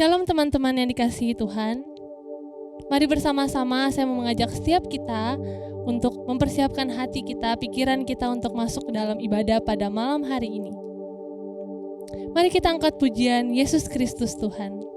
Shalom teman-teman yang dikasihi Tuhan. Mari bersama-sama saya mau mengajak setiap kita untuk mempersiapkan hati kita, pikiran kita untuk masuk ke dalam ibadah pada malam hari ini. Mari kita angkat pujian Yesus Kristus Tuhan.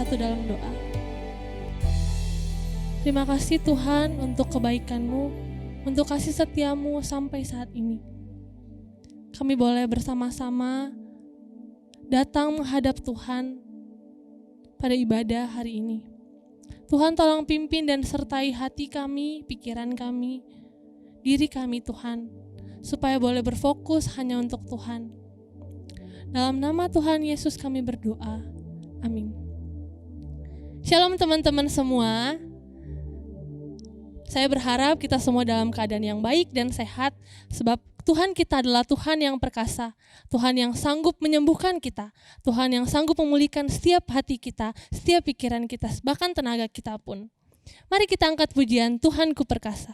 Dalam doa. Terima kasih Tuhan untuk kebaikan-Mu, untuk kasih setia-Mu sampai saat ini. Kami boleh bersama-sama datang menghadap Tuhan pada ibadah hari ini. Tuhan tolong pimpin dan sertai hati kami, pikiran kami, diri kami Tuhan, supaya boleh berfokus hanya untuk Tuhan. Dalam nama Tuhan Yesus kami berdoa. Amin. Shalom teman-teman semua. Saya berharap kita semua dalam keadaan yang baik dan sehat, sebab Tuhan kita adalah Tuhan yang perkasa, Tuhan yang sanggup menyembuhkan kita, Tuhan yang sanggup memulihkan setiap hati kita, setiap pikiran kita, bahkan tenaga kita pun. Mari kita angkat pujian Tuhanku perkasa.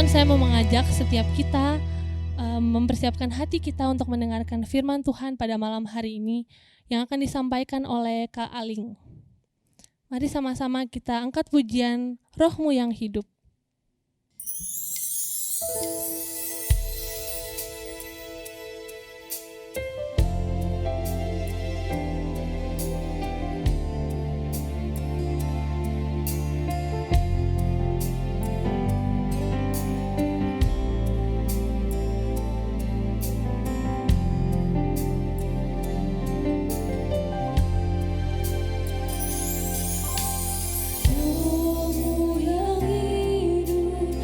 Saya mau mengajak setiap kita mempersiapkan hati kita untuk mendengarkan firman Tuhan pada malam hari ini yang akan disampaikan oleh Kak Aling. Mari sama-sama kita angkat pujian Roh-Mu yang hidup. Roh-Mu yang hidup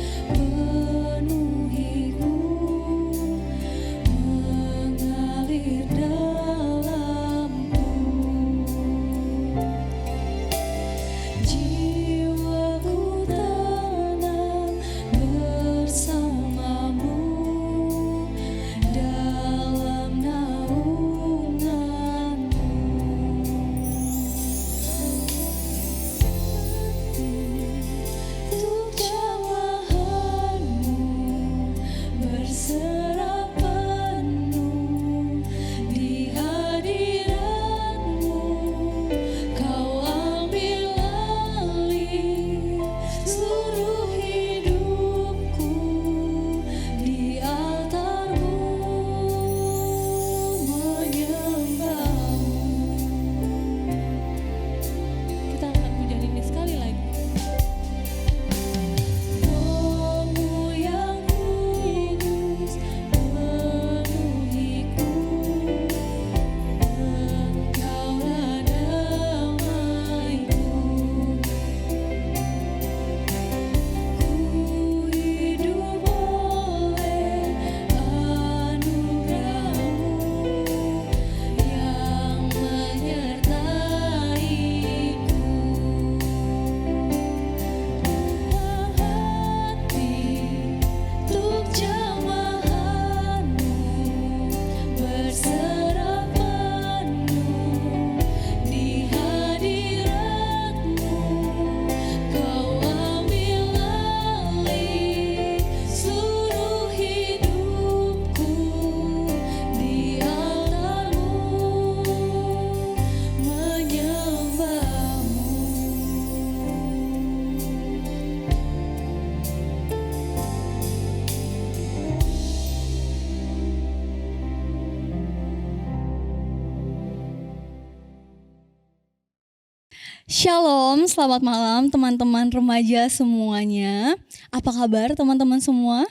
Shalom, selamat malam teman-teman remaja semuanya. Apa kabar teman-teman semua?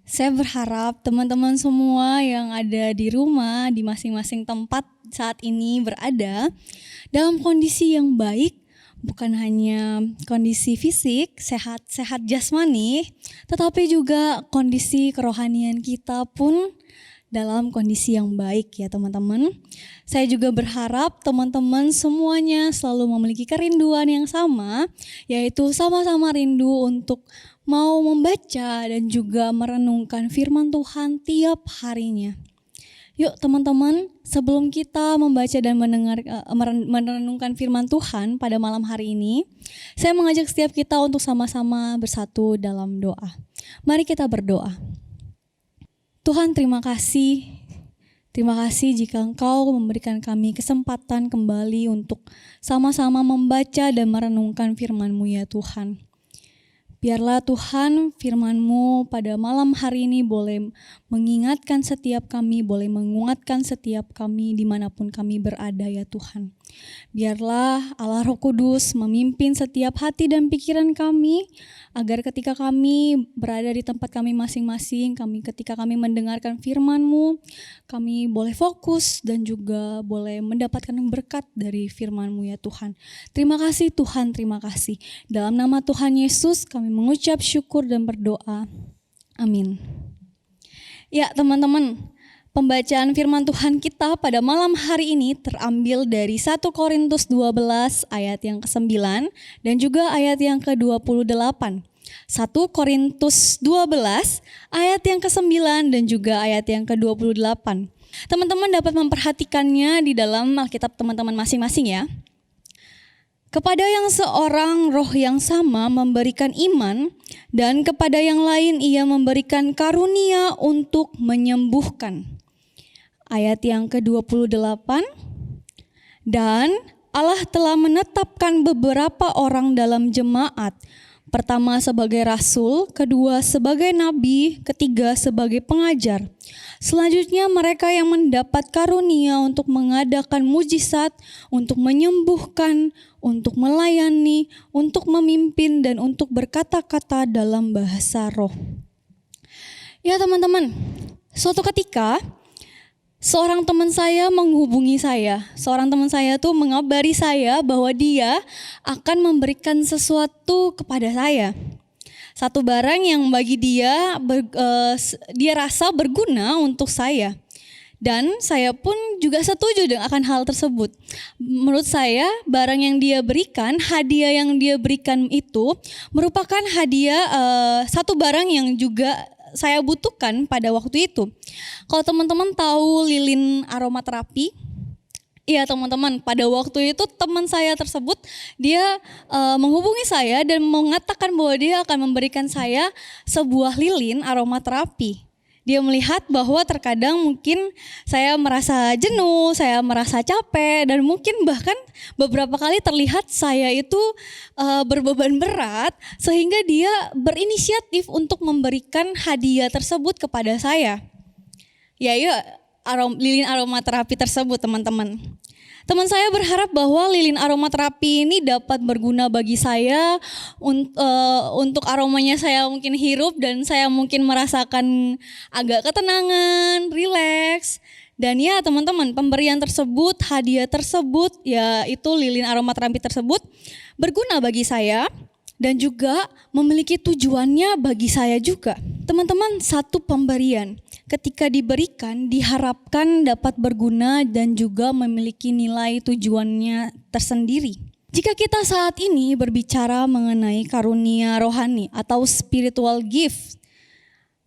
Saya berharap teman-teman semua yang ada di rumah, di masing-masing tempat saat ini berada dalam kondisi yang baik, bukan hanya kondisi fisik, sehat jasmani, tetapi juga kondisi kerohanian kita pun dalam kondisi yang baik ya teman-teman. Saya juga berharap teman-teman semuanya selalu memiliki kerinduan yang sama, yaitu sama-sama rindu untuk mau membaca dan juga merenungkan firman Tuhan tiap harinya. Yuk teman-teman, sebelum kita membaca dan merenungkan firman Tuhan pada malam hari ini, saya mengajak setiap kita untuk sama-sama bersatu dalam doa. Mari kita berdoa. Tuhan, terima kasih. Terima kasih jika Engkau memberikan kami kesempatan kembali untuk sama-sama membaca dan merenungkan firman-Mu ya Tuhan. Biarlah Tuhan firman-Mu pada malam hari ini boleh mengingatkan setiap kami, boleh menguatkan setiap kami dimanapun kami berada ya Tuhan. Biarlah Allah Roh Kudus memimpin setiap hati dan pikiran kami, agar ketika kami berada di tempat kami masing-masing, ketika kami mendengarkan firman-Mu, kami boleh fokus dan juga boleh mendapatkan berkat dari firman-Mu ya Tuhan. Terima kasih Tuhan, terima kasih. Dalam nama Tuhan Yesus kami mengucap syukur dan berdoa. Amin. Ya teman-teman, pembacaan firman Tuhan kita pada malam hari ini terambil dari 1 Korintus 12 ayat yang ke-9 dan juga ayat yang ke-28. 1 Korintus 12 ayat yang ke-9 dan juga ayat yang ke-28. Teman-teman dapat memperhatikannya di dalam Alkitab teman-teman masing-masing ya. Kepada yang seorang roh yang sama memberikan iman, dan kepada yang lain ia memberikan karunia untuk menyembuhkan. Ayat yang ke-28, dan Allah telah menetapkan beberapa orang dalam jemaat, pertama sebagai rasul, kedua sebagai nabi, ketiga sebagai pengajar. Selanjutnya mereka yang mendapat karunia untuk mengadakan mujizat, untuk menyembuhkan, untuk melayani, untuk memimpin, dan untuk berkata-kata dalam bahasa roh. Ya teman-teman, suatu ketika seorang teman saya menghubungi saya. Seorang teman saya tuh mengabari saya bahwa dia akan memberikan sesuatu kepada saya. Satu barang yang bagi dia rasa berguna untuk saya. Dan saya pun juga setuju dengan akan hal tersebut. Menurut saya barang yang dia berikan, hadiah yang dia berikan itu merupakan hadiah satu barang yang juga saya butuhkan pada waktu itu. Kalau teman-teman tahu lilin aromaterapi, iya teman-teman, pada waktu itu teman saya tersebut dia menghubungi saya dan mengatakan bahwa dia akan memberikan saya sebuah lilin aromaterapi. Dia melihat bahwa terkadang mungkin saya merasa jenuh, saya merasa capek, dan mungkin bahkan beberapa kali terlihat saya itu berbeban berat, sehingga dia berinisiatif untuk memberikan hadiah tersebut kepada saya. Yaitu lilin aromaterapi tersebut teman-teman. Teman saya berharap bahwa lilin aromaterapi ini dapat berguna bagi saya untuk aromanya saya mungkin hirup dan saya mungkin merasakan agak ketenangan, rileks. Dan ya teman-teman, pemberian tersebut, hadiah tersebut, yaitu lilin aromaterapi tersebut berguna bagi saya dan juga memiliki tujuannya bagi saya juga. Teman-teman, satu pemberian ketika diberikan diharapkan dapat berguna dan juga memiliki nilai tujuannya tersendiri. Jika kita saat ini berbicara mengenai karunia rohani atau spiritual gift,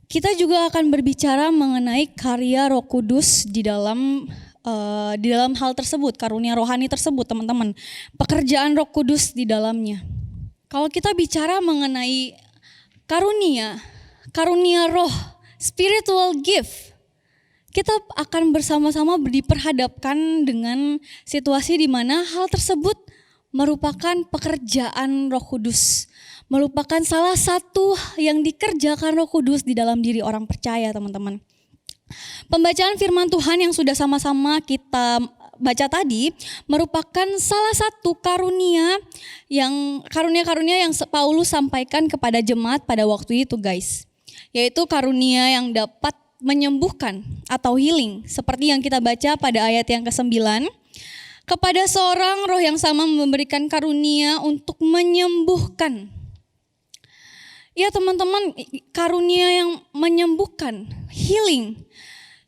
kita juga akan berbicara mengenai karya Roh Kudus di dalam hal tersebut, karunia rohani tersebut teman-teman. Pekerjaan Roh Kudus di dalamnya. Kalau kita bicara mengenai karunia roh, spiritual gift, kita akan bersama-sama diperhadapkan dengan situasi di mana hal tersebut merupakan pekerjaan Roh Kudus, merupakan salah satu yang dikerjakan Roh Kudus di dalam diri orang percaya, teman-teman. Pembacaan firman Tuhan yang sudah sama-sama kita baca tadi merupakan salah satu karunia yang Paulus sampaikan kepada jemaat pada waktu itu, guys. Yaitu karunia yang dapat menyembuhkan atau healing, seperti yang kita baca pada ayat yang ke-9. Kepada seorang roh yang sama memberikan karunia untuk menyembuhkan. Ya teman-teman, karunia yang menyembuhkan, healing.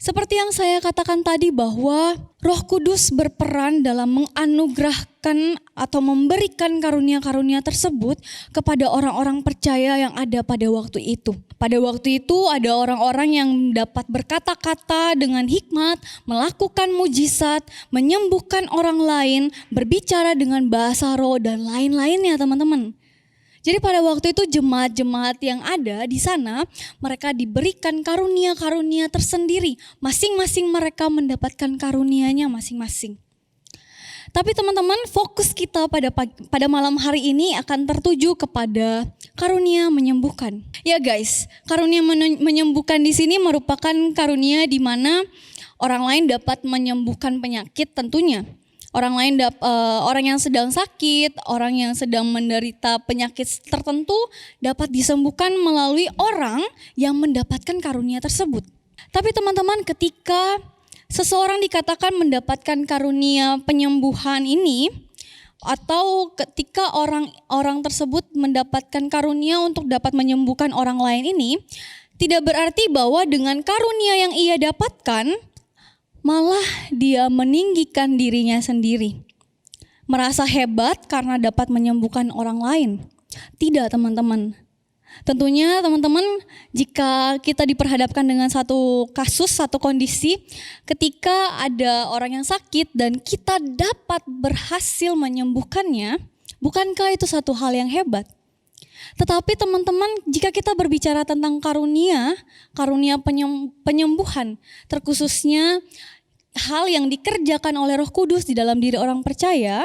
Seperti yang saya katakan tadi bahwa Roh Kudus berperan dalam menganugerahkan atau memberikan karunia-karunia tersebut kepada orang-orang percaya yang ada pada waktu itu. Pada waktu itu ada orang-orang yang dapat berkata-kata dengan hikmat, melakukan mujizat, menyembuhkan orang lain, berbicara dengan bahasa roh dan lain-lainnya teman-teman. Jadi pada waktu itu jemaat-jemaat yang ada di sana, mereka diberikan karunia-karunia tersendiri. Masing-masing mereka mendapatkan karunianya masing-masing. Tapi teman-teman, fokus kita pada malam hari ini akan tertuju kepada karunia menyembuhkan. Ya guys, karunia menyembuhkan di sini merupakan karunia di mana orang lain dapat menyembuhkan penyakit tentunya. Orang yang sedang sakit, orang yang sedang menderita penyakit tertentu dapat disembuhkan melalui orang yang mendapatkan karunia tersebut. Tapi teman-teman, ketika seseorang dikatakan mendapatkan karunia penyembuhan ini, atau ketika orang tersebut mendapatkan karunia untuk dapat menyembuhkan orang lain ini, tidak berarti bahwa dengan karunia yang ia dapatkan, malah dia meninggikan dirinya sendiri. Merasa hebat karena dapat menyembuhkan orang lain. Tidak teman-teman. Tentunya teman-teman, jika kita diperhadapkan dengan satu kasus, satu kondisi, ketika ada orang yang sakit dan kita dapat berhasil menyembuhkannya, bukankah itu satu hal yang hebat? Tetapi teman-teman, jika kita berbicara tentang karunia penyembuhan, terkhususnya hal yang dikerjakan oleh Roh Kudus di dalam diri orang percaya,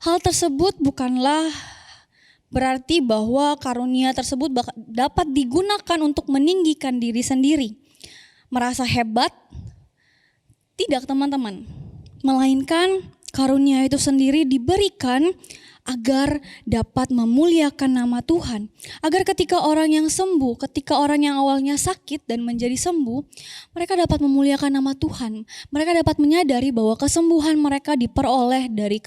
hal tersebut bukanlah berarti bahwa karunia tersebut dapat digunakan untuk meninggikan diri sendiri. Merasa hebat? Tidak teman-teman. Melainkan karunia itu sendiri diberikan agar dapat memuliakan nama Tuhan. Agar ketika orang yang sembuh, ketika orang yang awalnya sakit dan menjadi sembuh, mereka dapat memuliakan nama Tuhan. Mereka dapat menyadari bahwa kesembuhan mereka diperoleh dari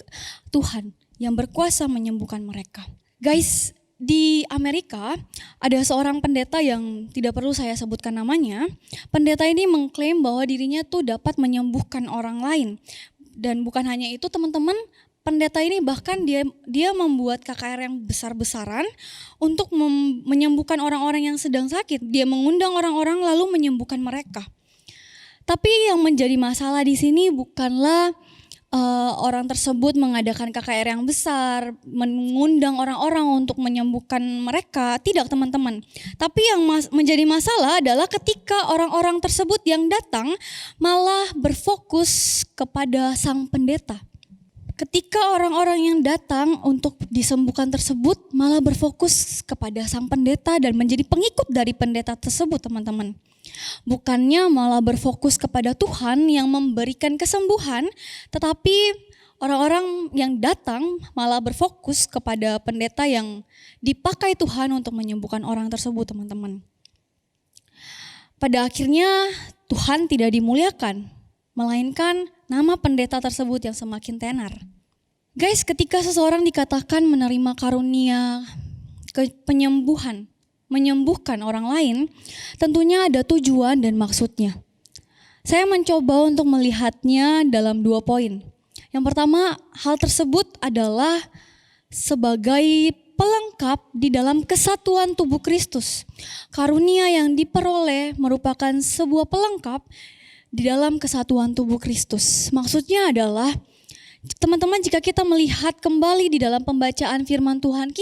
Tuhan yang berkuasa menyembuhkan mereka. Guys, di Amerika ada seorang pendeta yang tidak perlu saya sebutkan namanya. Pendeta ini mengklaim bahwa dirinya tuh dapat menyembuhkan orang lain. Dan bukan hanya itu teman-teman, pendeta ini bahkan dia membuat KKR yang besar-besaran untuk menyembuhkan orang-orang yang sedang sakit. Dia mengundang orang-orang lalu menyembuhkan mereka. Tapi yang menjadi masalah di sini bukanlah orang tersebut mengadakan KKR yang besar, mengundang orang-orang untuk menyembuhkan mereka. Tidak teman-teman. Tapi yang menjadi masalah adalah ketika orang-orang tersebut yang datang malah berfokus kepada sang pendeta. Ketika orang-orang yang datang untuk disembuhkan tersebut malah berfokus kepada sang pendeta dan menjadi pengikut dari pendeta tersebut teman-teman. Bukannya malah berfokus kepada Tuhan yang memberikan kesembuhan, tetapi orang-orang yang datang malah berfokus kepada pendeta yang dipakai Tuhan untuk menyembuhkan orang tersebut teman-teman. Pada akhirnya Tuhan tidak dimuliakan, melainkan nama pendeta tersebut yang semakin tenar. Guys, ketika seseorang dikatakan menerima karunia penyembuhan, menyembuhkan orang lain, tentunya ada tujuan dan maksudnya. Saya mencoba untuk melihatnya dalam 2 poin. Yang pertama, hal tersebut adalah sebagai pelengkap di dalam kesatuan tubuh Kristus. Karunia yang diperoleh merupakan sebuah pelengkap di dalam kesatuan tubuh Kristus. Maksudnya adalah, teman-teman, jika kita melihat kembali di dalam pembacaan firman Tuhan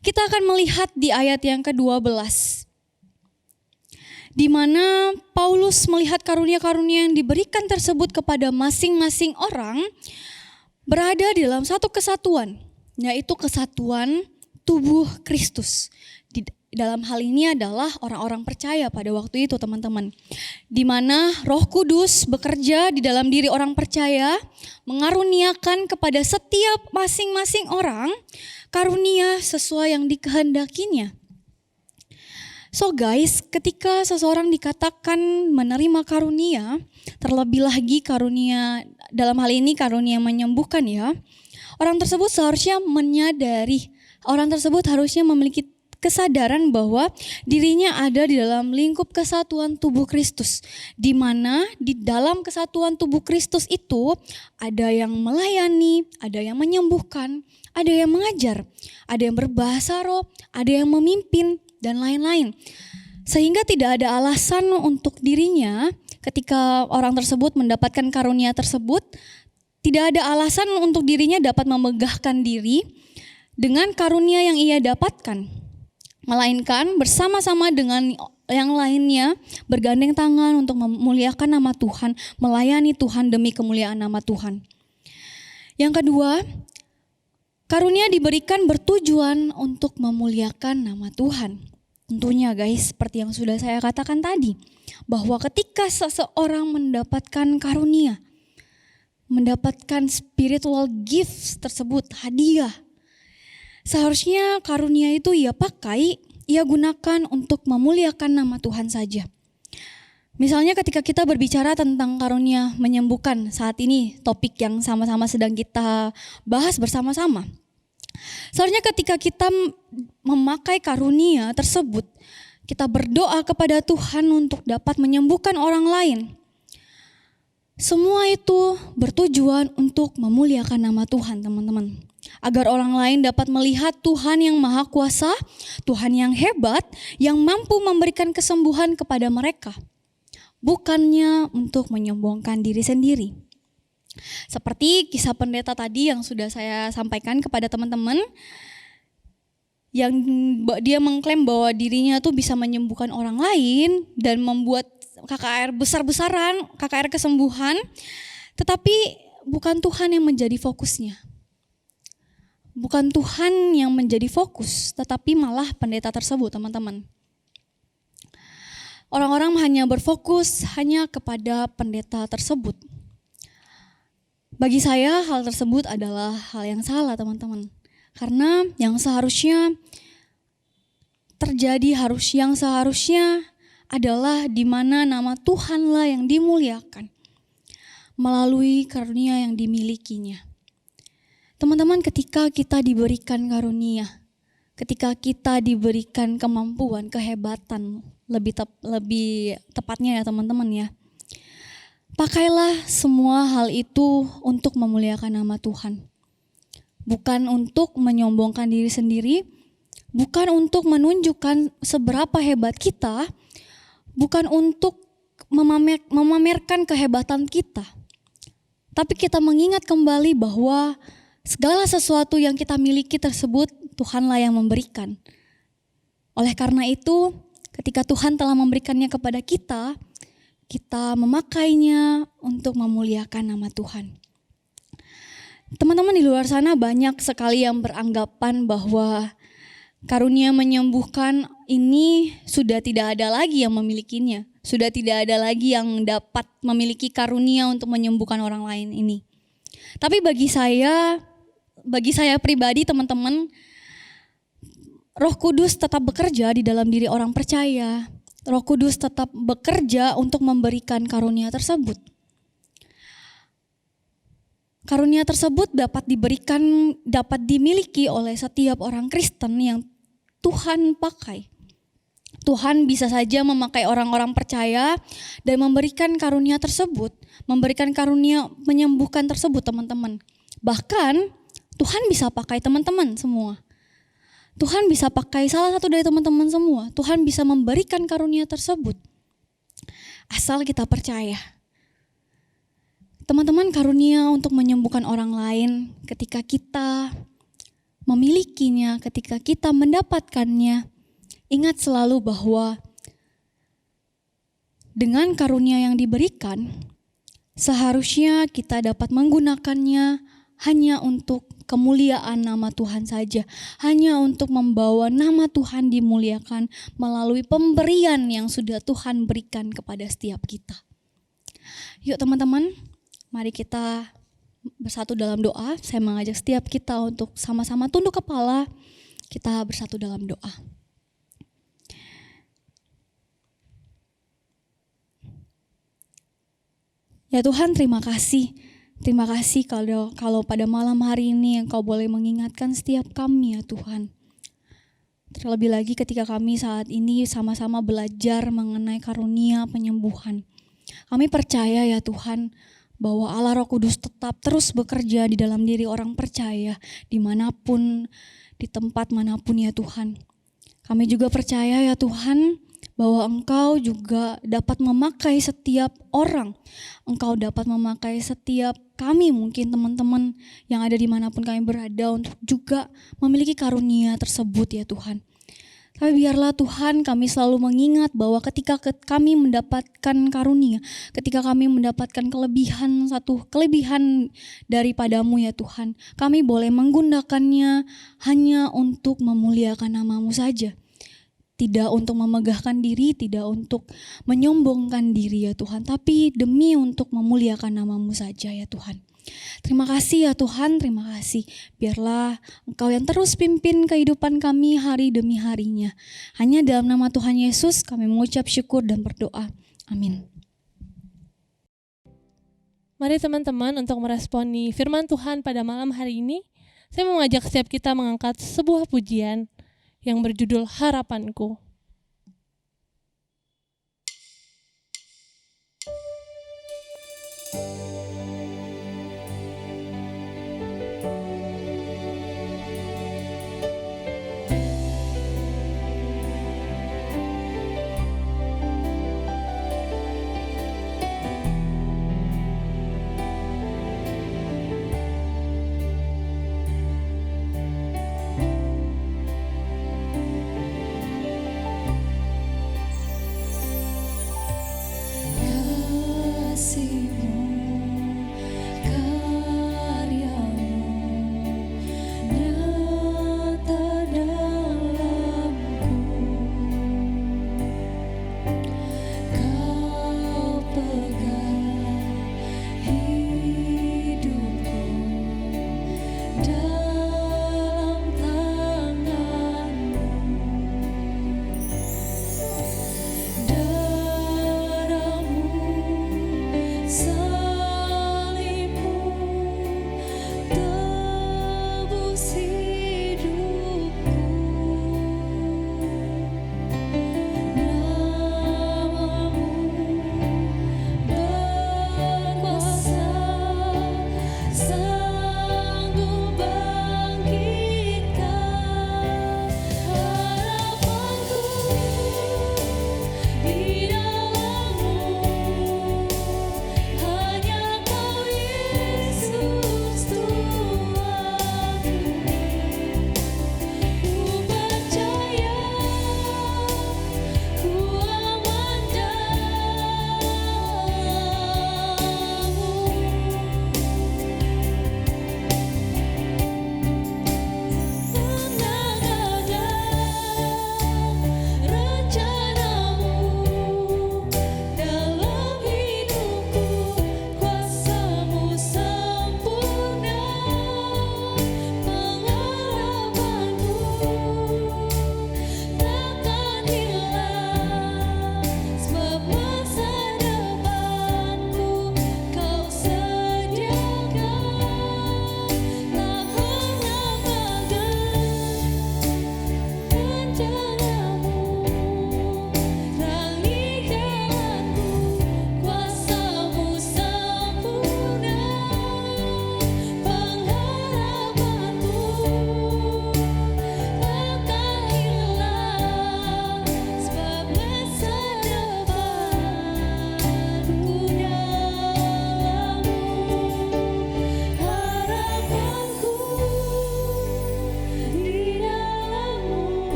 kita akan melihat di ayat yang ke-12. Di mana Paulus melihat karunia-karunia yang diberikan tersebut kepada masing-masing orang berada di dalam satu kesatuan, yaitu kesatuan tubuh Kristus. dalam hal ini adalah orang-orang percaya pada waktu itu teman-teman. Di mana Roh Kudus bekerja di dalam diri orang percaya, mengaruniakan kepada setiap masing-masing orang karunia sesuai yang dikehendakinya. So guys, ketika seseorang dikatakan menerima karunia, terlebih lagi karunia dalam hal ini karunia menyembuhkan ya, orang tersebut seharusnya menyadari, orang tersebut harusnya memiliki kesadaran bahwa dirinya ada di dalam lingkup kesatuan tubuh Kristus, di mana di dalam kesatuan tubuh Kristus itu ada yang melayani, ada yang menyembuhkan, ada yang mengajar, ada yang berbahasa roh, ada yang memimpin, dan lain-lain. Sehingga tidak ada alasan untuk dirinya ketika orang tersebut mendapatkan karunia tersebut, tidak ada alasan untuk dirinya dapat memegahkan diri dengan karunia yang ia dapatkan. Melainkan bersama-sama dengan yang lainnya bergandeng tangan untuk memuliakan nama Tuhan, melayani Tuhan demi kemuliaan nama Tuhan. Yang kedua, karunia diberikan bertujuan untuk memuliakan nama Tuhan. Tentunya guys, seperti yang sudah saya katakan tadi, bahwa ketika seseorang mendapatkan karunia, mendapatkan spiritual gifts tersebut, hadiah, seharusnya karunia itu ia pakai, ia gunakan untuk memuliakan nama Tuhan saja. Misalnya ketika kita berbicara tentang karunia menyembuhkan, saat ini topik yang sama-sama sedang kita bahas bersama-sama. Seharusnya ketika kita memakai karunia tersebut, kita berdoa kepada Tuhan untuk dapat menyembuhkan orang lain. Semua itu bertujuan untuk memuliakan nama Tuhan, teman-teman. Agar orang lain dapat melihat Tuhan yang maha kuasa, Tuhan yang hebat, yang mampu memberikan kesembuhan kepada mereka. Bukannya untuk menyombongkan diri sendiri. Seperti kisah pendeta tadi yang sudah saya sampaikan kepada teman-teman, yang dia mengklaim bahwa dirinya tuh bisa menyembuhkan orang lain dan membuat KKR besar-besaran, KKR kesembuhan, tetapi bukan Tuhan yang menjadi fokusnya. Bukan Tuhan yang menjadi fokus, tetapi malah pendeta tersebut, teman-teman. Orang-orang hanya berfokus hanya kepada pendeta tersebut. Bagi saya hal tersebut adalah hal yang salah, teman-teman. Karena yang seharusnya terjadi, yang seharusnya adalah di mana nama Tuhanlah yang dimuliakan melalui karunia yang dimilikinya. Teman-teman, ketika kita diberikan karunia, ketika kita diberikan kemampuan, kehebatan, lebih tepatnya ya teman-teman ya, pakailah semua hal itu untuk memuliakan nama Tuhan. Bukan untuk menyombongkan diri sendiri, bukan untuk menunjukkan seberapa hebat kita, bukan untuk memamerkan kehebatan kita. Tapi kita mengingat kembali bahwa segala sesuatu yang kita miliki tersebut Tuhanlah yang memberikan. Oleh karena itu, ketika Tuhan telah memberikannya kepada kita, kita memakainya untuk memuliakan nama Tuhan. Teman-teman di luar sana banyak sekali yang beranggapan bahwa karunia menyembuhkan ini sudah tidak ada lagi yang memilikinya. Sudah tidak ada lagi yang dapat memiliki karunia untuk menyembuhkan orang lain ini. Tapi bagi saya pribadi teman-teman, Roh Kudus tetap bekerja di dalam diri orang percaya. Roh Kudus tetap bekerja untuk memberikan karunia tersebut. Karunia tersebut dapat dimiliki oleh setiap orang Kristen yang Tuhan pakai. Tuhan bisa saja memakai orang-orang percaya dan memberikan karunia tersebut, memberikan karunia menyembuhkan tersebut, teman-teman. Bahkan Tuhan bisa pakai teman-teman semua. Tuhan bisa pakai salah satu dari teman-teman semua. Tuhan bisa memberikan karunia tersebut. Asal kita percaya. Teman-teman, karunia untuk menyembuhkan orang lain ketika kita memilikinya, ketika kita mendapatkannya, ingat selalu bahwa dengan karunia yang diberikan, seharusnya kita dapat menggunakannya hanya untuk kemuliaan nama Tuhan saja, hanya untuk membawa nama Tuhan dimuliakan melalui pemberian yang sudah Tuhan berikan kepada setiap kita. Yuk teman-teman, mari kita bersatu dalam doa. Saya mengajak setiap kita untuk sama-sama tunduk kepala, kita bersatu dalam doa. Ya Tuhan, terima kasih. Terima kasih kalau pada malam hari ini Engkau boleh mengingatkan setiap kami ya Tuhan. Terlebih lagi ketika kami saat ini sama-sama belajar mengenai karunia penyembuhan. Kami percaya ya Tuhan bahwa Allah Roh Kudus tetap terus bekerja di dalam diri orang percaya dimanapun, di tempat manapun ya Tuhan. Kami juga percaya ya Tuhan bahwa Engkau juga dapat memakai setiap orang. Engkau dapat memakai setiap kami, mungkin teman-teman yang ada dimanapun kami berada, untuk juga memiliki karunia tersebut ya Tuhan. Tapi biarlah Tuhan kami selalu mengingat bahwa ketika kami mendapatkan karunia, ketika kami mendapatkan satu kelebihan daripadamu ya Tuhan, kami boleh menggunakannya hanya untuk memuliakan nama-Mu saja. Tidak untuk memegahkan diri, tidak untuk menyombongkan diri ya Tuhan, tapi demi untuk memuliakan nama-Mu saja ya Tuhan. Terima kasih ya Tuhan, terima kasih. Biarlah Engkau yang terus pimpin kehidupan kami hari demi harinya. Hanya dalam nama Tuhan Yesus kami mengucap syukur dan berdoa. Amin. Mari teman-teman untuk meresponi firman Tuhan pada malam hari ini, saya mau mengajak setiap kita mengangkat sebuah pujian yang berjudul Harapanku.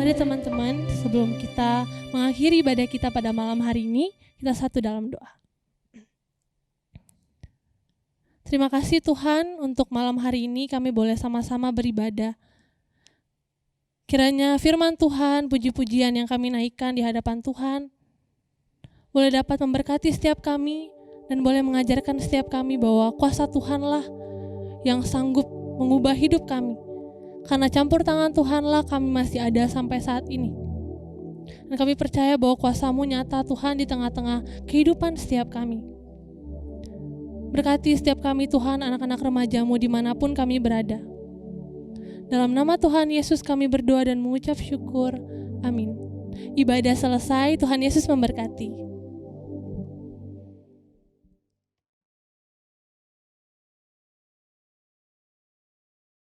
Mari teman-teman, sebelum kita mengakhiri ibadah kita pada malam hari ini, kita satu dalam doa. Terima kasih Tuhan untuk malam hari ini kami boleh sama-sama beribadah. Kiranya firman Tuhan, puji-pujian yang kami naikkan di hadapan Tuhan, boleh dapat memberkati setiap kami dan boleh mengajarkan setiap kami bahwa kuasa Tuhanlah yang sanggup mengubah hidup kami. Karena campur tangan Tuhanlah kami masih ada sampai saat ini. Dan kami percaya bahwa kuasa-Mu nyata Tuhan di tengah-tengah kehidupan setiap kami. Berkati setiap kami Tuhan, anak-anak remaja-Mu dimanapun kami berada. Dalam nama Tuhan Yesus kami berdoa dan mengucap syukur. Amin. Ibadah selesai, Tuhan Yesus memberkati.